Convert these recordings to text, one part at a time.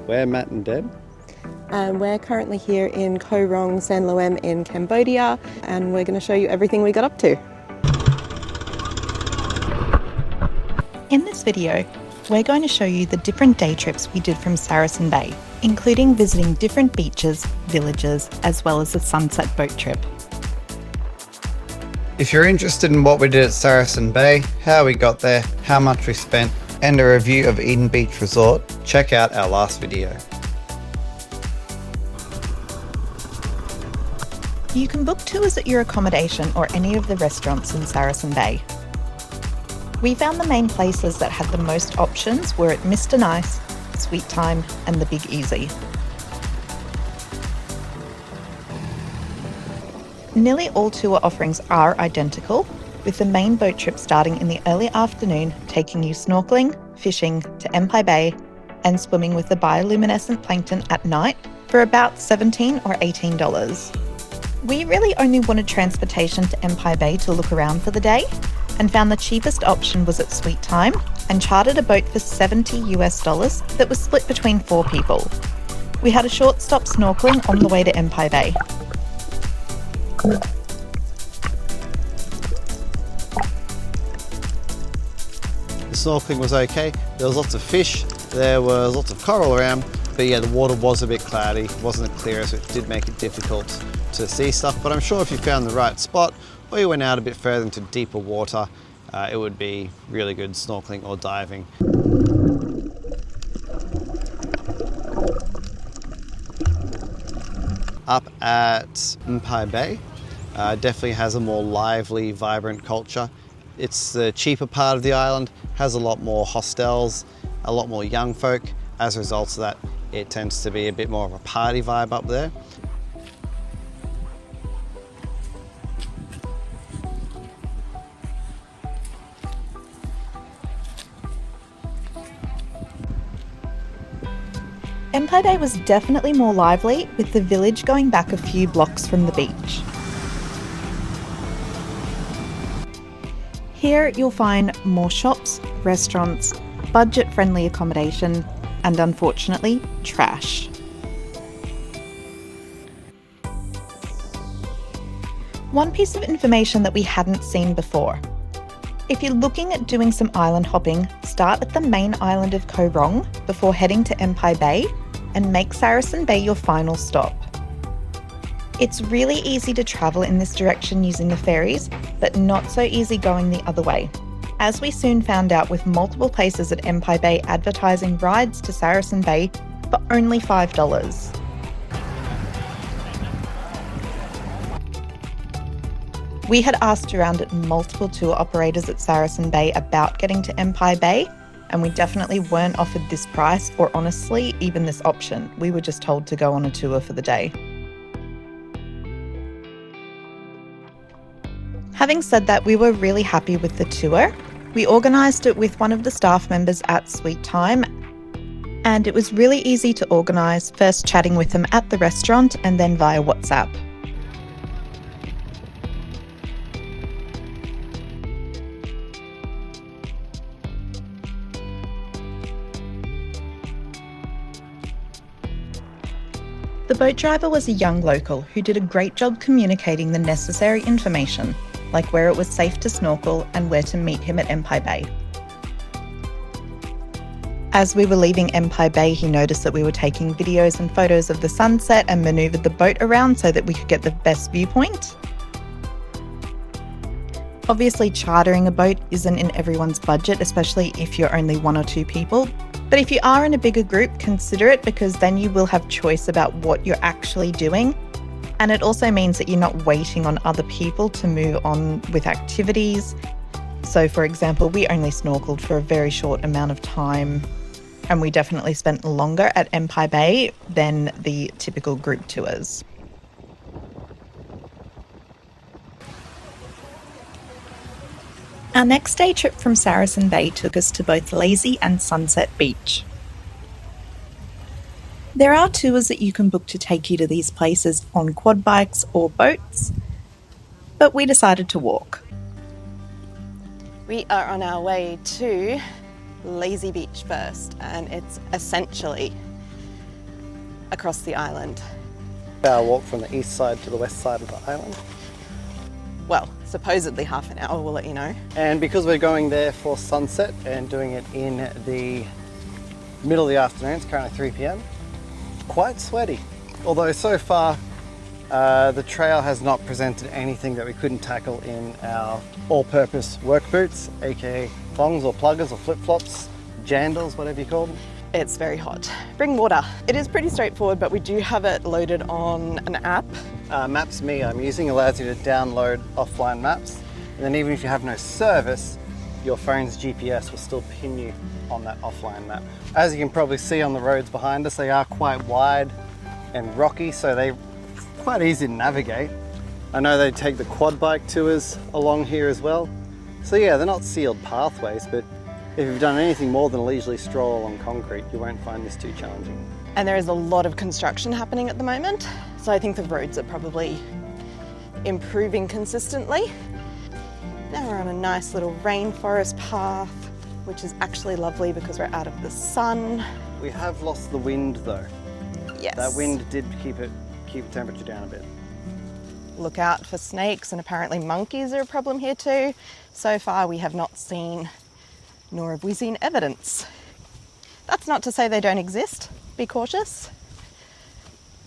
We're Matt and Deb. And we're currently here in Koh Rong Sanloem in Cambodia, and we're going to show you everything we got up to. In this video, we're going to show you the different day trips we did from Saracen Bay, including visiting different beaches, villages, as well as a sunset boat trip. If you're interested in what we did at Saracen Bay, how we got there, how much we spent, and a review of Eden Beach Resort, check out our last video. You can book tours at your accommodation or any of the restaurants in Saracen Bay. We found the main places that had the most options were at Mr. Nice, Sweet Time, and the Big Easy. Nearly all tour offerings are identical, with the main boat trip starting in the early afternoon, taking you snorkeling, fishing to Empire Bay, and swimming with the bioluminescent plankton at night for about $17 or $18. We really only wanted transportation to Empire Bay to look around for the day, and found the cheapest option was at Sweet Time, and chartered a boat for $70 that was split between 4 people. We had a short stop snorkeling on the way to Empire Bay. The snorkeling was okay. There was lots of fish, there was lots of coral around, but yeah, the water was a bit cloudy, it wasn't clear, so it did make it difficult to see stuff. But I'm sure if you found the right spot, or you went out a bit further into deeper water, it would be really good snorkeling or diving. Up at Empire Bay, definitely has a more lively, vibrant culture. It's the cheaper part of the island, has a lot more hostels, a lot more young folk. As a result of that, it tends to be a bit more of a party vibe up there. Empire Bay was definitely more lively, with the village going back a few blocks from the beach. Here you'll find more shops, restaurants, budget-friendly accommodation, and unfortunately, trash. One piece of information that we hadn't seen before. If you're looking at doing some island hopping, start at the main island of Koh Rong before heading to Empire Bay, and make Saracen Bay your final stop. It's really easy to travel in this direction using the ferries, but not so easy going the other way, as we soon found out with multiple places at Empire Bay advertising rides to Saracen Bay for only $5. We had asked around at multiple tour operators at Saracen Bay about getting to Empire Bay, and we definitely weren't offered this price or honestly even this option. We were just told to go on a tour for the day. Having said that, we were really happy with the tour. We organised it with one of the staff members at Sweet Time, and it was really easy to organise, first chatting with them at the restaurant and then via WhatsApp. The boat driver was a young local who did a great job communicating the necessary information, like where it was safe to snorkel and where to meet him at Empire Bay. As we were leaving Empire Bay, he noticed that we were taking videos and photos of the sunset and manoeuvred the boat around so that we could get the best viewpoint. Obviously, chartering a boat isn't in everyone's budget, especially if you're only 1 or 2 people. But if you are in a bigger group, consider it, because then you will have choice about what you're actually doing. And it also means that you're not waiting on other people to move on with activities. So for example, we only snorkeled for a very short amount of time, and we definitely spent longer at Empire Bay than the typical group tours. Our next day trip from Saracen Bay took us to both Lazy and Sunset Beach. There are tours that you can book to take you to these places on quad bikes or boats, but we decided to walk. We are on our way to Lazy Beach first, and it's essentially across the island. Our walk from the east side to the west side of the island. Well, supposedly half an hour, we'll let you know. And because we're going there for sunset and doing it in the middle of the afternoon, it's currently 3 p.m, quite sweaty. Although so far, the trail has not presented anything that we couldn't tackle in our all-purpose work boots, aka thongs or pluggers or flip-flops, jandals, whatever you call them. It's very hot. Bring water. It is pretty straightforward, but we do have it loaded on an app. Maps Me I'm using allows you to download offline maps, and then even if you have no service, your phone's GPS will still pin you on that offline map. As you can probably see on the roads behind us, they are quite wide and rocky, so they're quite easy to navigate. I know they take the quad bike tours along here as well. So yeah, they're not sealed pathways, but if you've done anything more than a leisurely stroll along concrete, you won't find this too challenging. And there is a lot of construction happening at the moment, so I think the roads are probably improving consistently. Now we're on a nice little rainforest path, which is actually lovely because we're out of the sun. We have lost the wind though. Yes. That wind did keep the temperature down a bit. Look out for snakes, and apparently monkeys are a problem here too. So far we have not seen, nor have we seen evidence. That's not to say they don't exist, be cautious.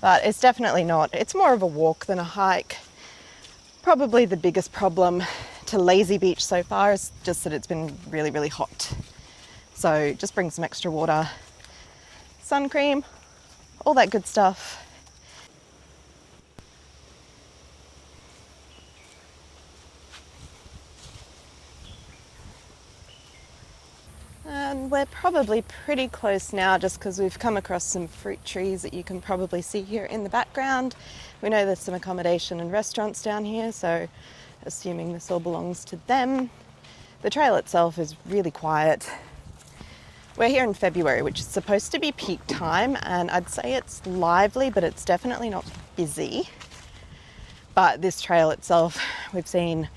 But it's definitely not. It's more of a walk than a hike. Probably the biggest problem to Lazy Beach so far is just that it's been really, really hot. So just bring some extra water, sun cream, all that good stuff. And we're probably pretty close now just because we've come across some fruit trees that you can probably see here in the background. We know there's some accommodation and restaurants down here, so assuming this all belongs to them. The trail itself is really quiet. We're here in February, which is supposed to be peak time, and I'd say it's lively, but it's definitely not busy. But this trail itself, we've seen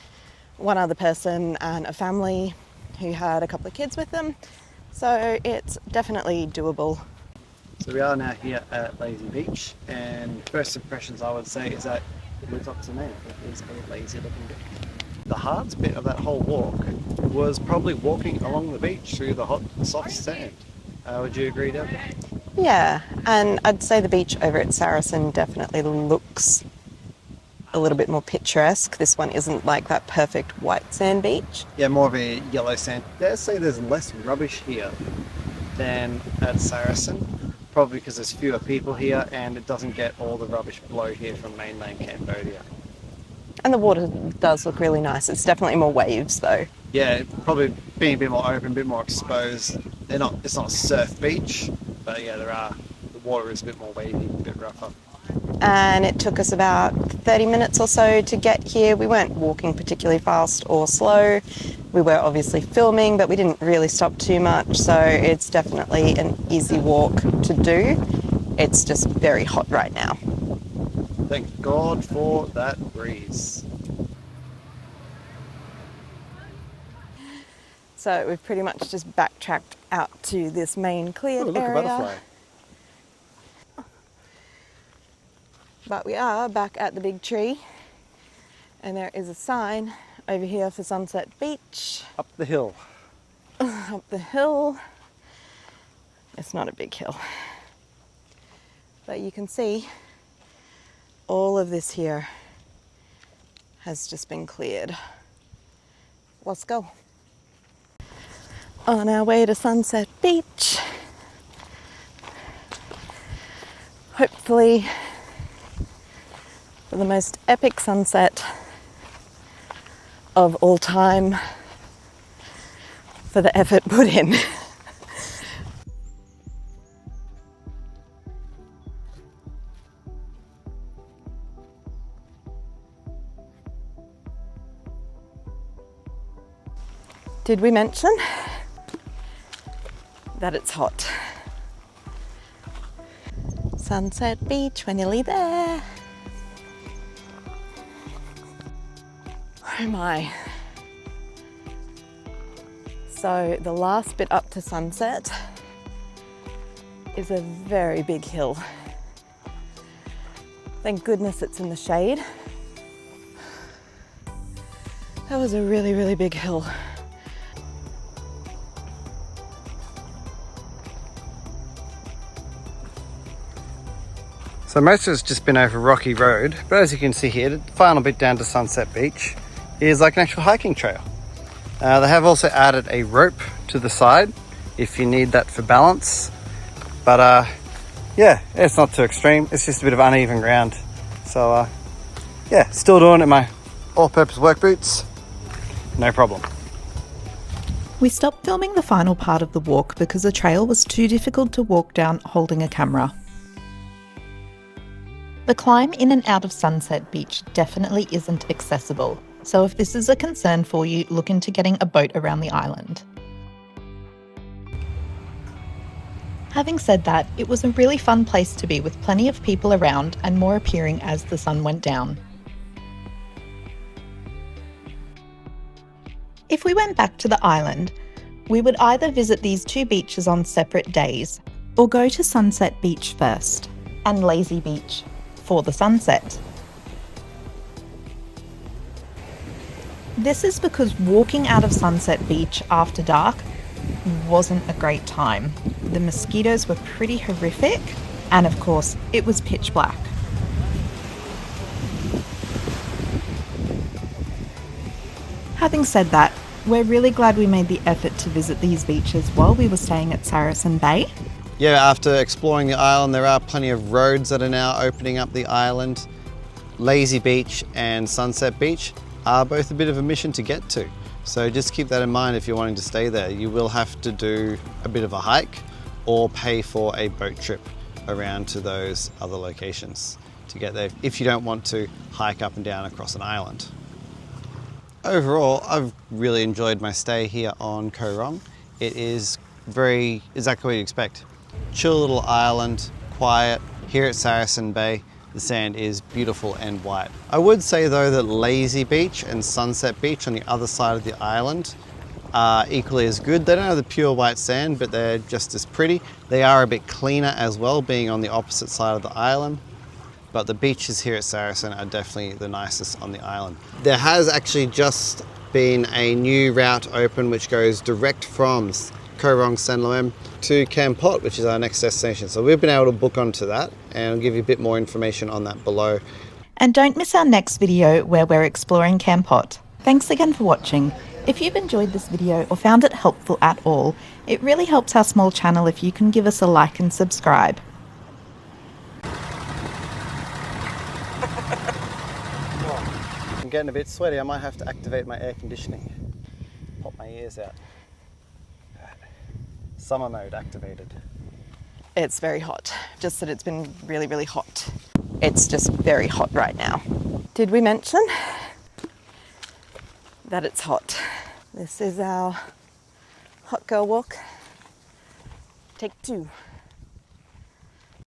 one other person and a family who had a couple of kids with them, so it's definitely doable. So we are now here at Lazy Beach, and first impressions I would say is that it lives up to the name. It is a lazy looking beach. The hardest bit of that whole walk was probably walking along the beach through the hot, soft sand. Would you agree, Deb? Yeah, and I'd say the beach over at Saracen definitely looks a little bit more picturesque. This one isn't like that perfect white sand beach. Yeah, more of a yellow sand. Dare say there's less rubbish here than at Saracen, probably because there's fewer people here and it doesn't get all the rubbish blow here from mainland Cambodia. And the water does look really nice. It's definitely more waves though. Yeah, probably being a bit more open, a bit more exposed. It's not a surf beach, but yeah, the water is a bit more wavy, a bit rougher. And it took us about 30 minutes or so to get here. We weren't walking particularly fast or slow. We were obviously filming, but we didn't really stop too much, so it's definitely an easy walk to do. It's just very hot right now. Thank God for that breeze. So we've pretty much just backtracked out to this main cleared Look, area. a butterfly. But we are back at the big tree, and there is a sign over here for Sunset Beach. Up the hill. Up the hill. It's not a big hill, but you can see all of this here has just been cleared. Let's go. On our way to Sunset Beach. Hopefully for the most epic sunset of all time, for the effort put in. Did we mention that it's hot? Sunset Beach, we're nearly there. Oh my. So the last bit up to sunset is a very big hill. Thank goodness it's in the shade. That was a really, really big hill. So most of it's just been over rocky road, but as you can see here, the final bit down to Sunset Beach is like an actual hiking trail. They have also added a rope to the side if you need that for balance. But yeah, it's not too extreme. It's just a bit of uneven ground. So yeah, still doing it in my all-purpose work boots. No problem. We stopped filming the final part of the walk because the trail was too difficult to walk down holding a camera. The climb in and out of Sunset Beach definitely isn't accessible, so if this is a concern for you, look into getting a boat around the island. Having said that, it was a really fun place to be with plenty of people around and more appearing as the sun went down. If we went back to the island, we would either visit these two beaches on separate days or go to Sunset Beach first and Lazy Beach for the sunset. This is because walking out of Sunset Beach after dark wasn't a great time. The mosquitoes were pretty horrific, and of course, it was pitch black. Having said that, we're really glad we made the effort to visit these beaches while we were staying at Saracen Bay. Yeah, after exploring the island, there are plenty of roads that are now opening up the island. Lazy Beach and Sunset Beach are both a bit of a mission to get to. So just keep that in mind if you're wanting to stay there. You will have to do a bit of a hike or pay for a boat trip around to those other locations to get there if you don't want to hike up and down across an island. Overall, I've really enjoyed my stay here on Koh Rong. It is very exactly what you expect. Chill little island, quiet. Here at Saracen Bay, the sand is beautiful and white. I would say though that Lazy Beach and Sunset Beach on the other side of the island are equally as good. They don't have the pure white sand, but they're just as pretty. They are a bit cleaner as well, being on the opposite side of the island. But the beaches here at Saracen are definitely the nicest on the island. There has actually just been a new route open which goes direct from Koh Rong Sanloem to Kampot, which is our next destination. So we've been able to book onto that, and I'll give you a bit more information on that below. And don't miss our next video where we're exploring Kampot. Thanks again for watching. If you've enjoyed this video or found it helpful at all, it really helps our small channel if you can give us a like and subscribe. I'm getting a bit sweaty. I might have to activate my air conditioning. Pop my ears out. Summer mode activated. It's very hot. Just that it's been really, really hot. It's just very hot right now. Did we mention that it's hot? This is our hot girl walk. Take 2.